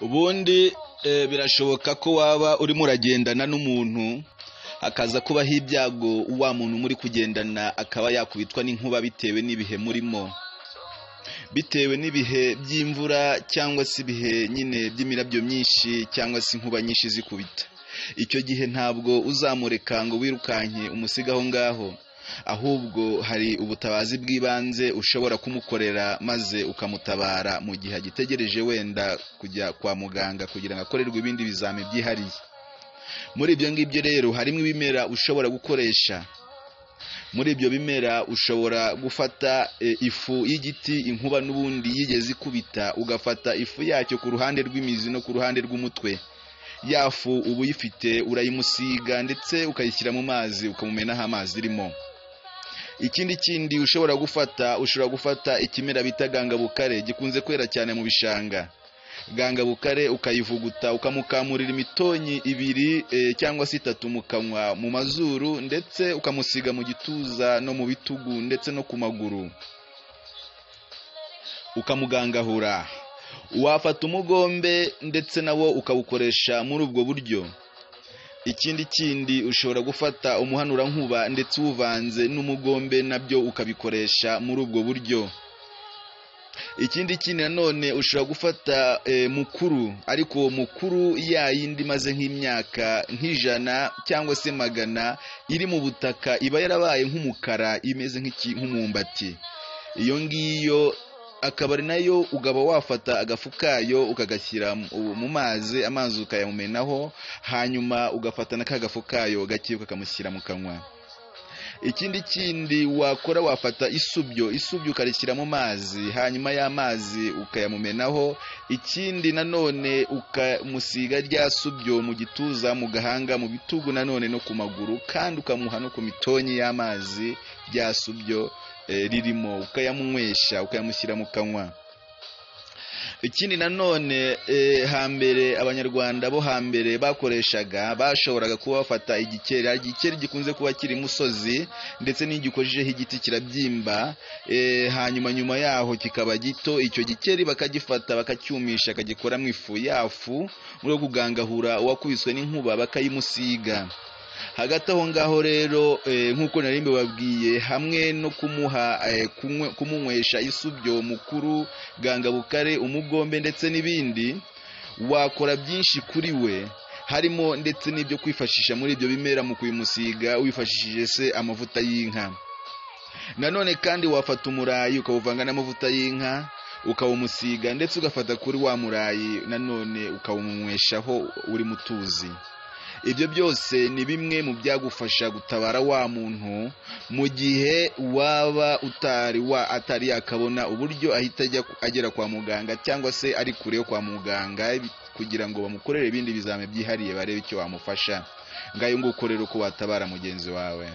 ubundi birashoboka ko waba urimo uragendana n'umuntu akaza kubaho ibyago, wa muntu muri kugendana akaba yakubitwa n'inkuba bitewe n'ibihe murimo, bitewe n'ibihe by'imvura cyangwa se ibihe nyine by'imirabyo myinshi cyangwa se inkuba nyinshi zikubita. Icyo gihe ntabwo uzamureka ngo wirukanke umusiga aho ngaho, ahubwo hari ubutabazi bw'ibanze ushobora kumukorera maze ukamutabara mu gihe agitegereje wenda kujya kwa muganga kugira ngo akorerwe ibindi bizami byihariye. Muri ibyo ngibyo rero harimo ibimera ushobora gukoresha. Muri ibyo bimera ushobora gufata ifu y'igiti inkuba n'ubundi yigeze ikubita, ugafata ifu yacyo ku ruhande rw'imizi no ku ruhande rw'umutwe. Ya fu uba uyifite urayimusiga ndetse ukayishyira mu mazi ukamumenaho amazi irimo. Ikindi ushobora gufata ikimera bita gangabukare gikunze kwera cyane mu bishanga. Gangabukare ukayivuguta ukamukamurira imitonyi 2 cyangwa se 3 mu kanwa, mu mazuru, ndetse ukamusiga mu gituza no mu bitugu ndetse no ku maguru ukamugangahura. Wafata umugombe ndetse nawo ukawukoresha muri ubwo buryo. Ikindi ushobora gufata umuhanura nkuba ndetse uvanze n'umugombe nabyo ukabikoresha muri ubwo buryo. Ikindi nanone ushobora gufata mukuru, ariko mukuru yayindi maze nk'imyaka nk'ijana cyangwa se 100 iri mu butaka, iba yarabaye nk'umukara imeze nk'umumbati. Iyo ngiyo akaba ari nayo ugaba wafata agafu kayo ukagashyira mu mazi, amazi ukayamumenaho, hanyuma ugafata n'akagafu kayo gakibuka kamushyira mu kanwa. Ikindi wakora wafata isubyo ukarishyira mu mazi, hanyuma y'amazi ukayamumenaho. Ikindi nanone ukamusiga rya subyo mu gituza, mu gahanga, mu bitugu nanone no ku maguru, kandi ukamuha no ku mitonyi y'amazi rya subyo ririmo, ukayamunywesha, ukayamushyira mu kanwa. Ikindi nanone hambere Abanyarwanda bo hambere bashoboraga kuba bafata igikeri gikunze kuba kiri musozi, ndetse n'igikojejeho igiti kirabyimba, hanyuma nyuma yaho kikaba gito. Icyo gikeri bakagifata bakacyumisha akagikoramo ifu. Yafu muri kugangahura uwakubiswe n'inkuba bakayimusiga. Hagati aho ngaho rero nk'uko nari mbabwiye, hamwe no kumunywesha isubyo, mukuru, gangabukare, umugombe ndetse n'ibindi, wakora byinshi kuri we, harimo ndetse n'ibyo kwifashisha muri ibyo bimera mu kubimusiga wifashishije se amavuta y'inka. Nanone kandi wafata umurayi ukawuvanga n'amavuta y'inka ukawumusiga, ndetse ugafata kuri wa murayi nanone ukawumunyweshaho uri mutuzi. Ibyo byose ni bimwe mu byagufasha gutabara wa muntu mu gihe waba atari yakabona uburyo ahita agera kwa muganga, cyangwa se ari kure yo kwa muganga, kugira ngo bamukorere ibindi bizame byihariye barebe icyo wamufasha. Ngayo nguko rero ko watabara mugenzi wawe.